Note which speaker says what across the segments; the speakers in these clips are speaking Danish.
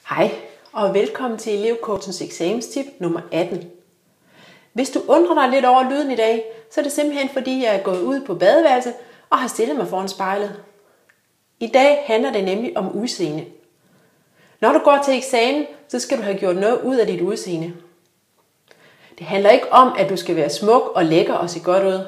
Speaker 1: Hej og velkommen til elevcoachens eksamenstip nummer 18. Hvis du undrer dig lidt over lyden i dag, så er det simpelthen fordi jeg er gået ud på badeværelset og har stillet mig foran spejlet. I dag handler det nemlig om udseende. Når du går til eksamen, så skal du have gjort noget ud af dit udseende. Det handler ikke om, at du skal være smuk og lækker og se godt ud.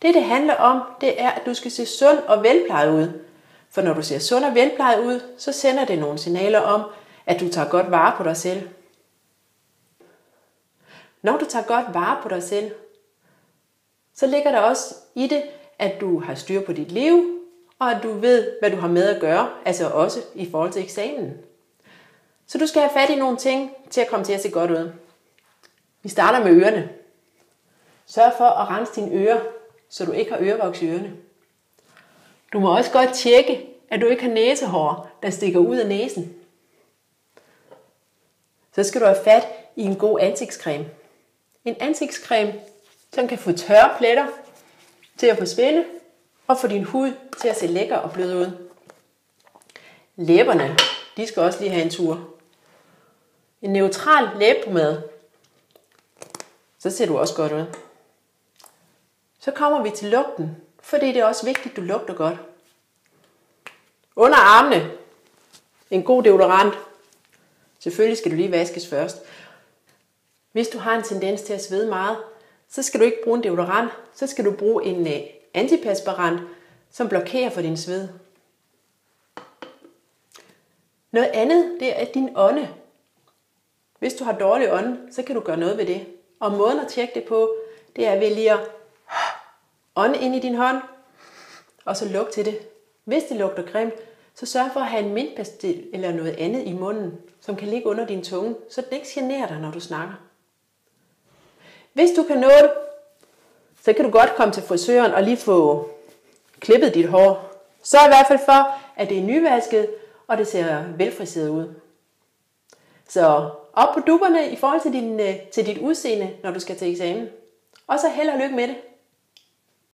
Speaker 1: Det handler om, det er, at du skal se sund og velplejet ud. For når du ser sund og velplejet ud, så sender det nogle signaler om, at du tager godt vare på dig selv. Når du tager godt vare på dig selv, så ligger der også i det, at du har styr på dit liv, og at du ved, hvad du har med at gøre, altså også i forhold til eksamen. Så du skal have fat i nogle ting til at komme til at se godt ud. Vi starter med ørerne. Sørg for at rense dine ører, så du ikke har ørevoks i ørerne. Du må også godt tjekke, at du ikke har næsehår, der stikker ud af næsen. Så skal du have fat i en god ansigtscreme. En ansigtscreme, som kan få tørre pletter til at forsvinde, og få din hud til at se lækker og blød ud. Læberne, de skal også lige have en tur. En neutral læbepomade, så ser du også godt ud. Så kommer vi til lugten, fordi det er også vigtigt, at du lugter godt. Under armene, en god deodorant. Selvfølgelig skal du lige vaskes først. Hvis du har en tendens til at svede meget, så skal du ikke bruge en deodorant, så skal du bruge en antiperspirant, som blokerer for din sved. Noget andet, det er din ånde. Hvis du har dårlig ånde, så kan du gøre noget ved det. Og måden at tjekke det på, det er ved lige at ånde ind i din hånd, og så lugte til det. Hvis det lugter grimt, så sørg for at have en mintpastil eller noget andet i munden, som kan ligge under din tunge, så det ikke generer dig, når du snakker. Hvis du kan nå det, så kan du godt komme til frisøren og lige få klippet dit hår. Så i hvert fald for, at det er nyvasket, og det ser velfriseret ud. Så op på dupperne i forhold til dit udseende, når du skal til eksamen. Og så held og lykke med det.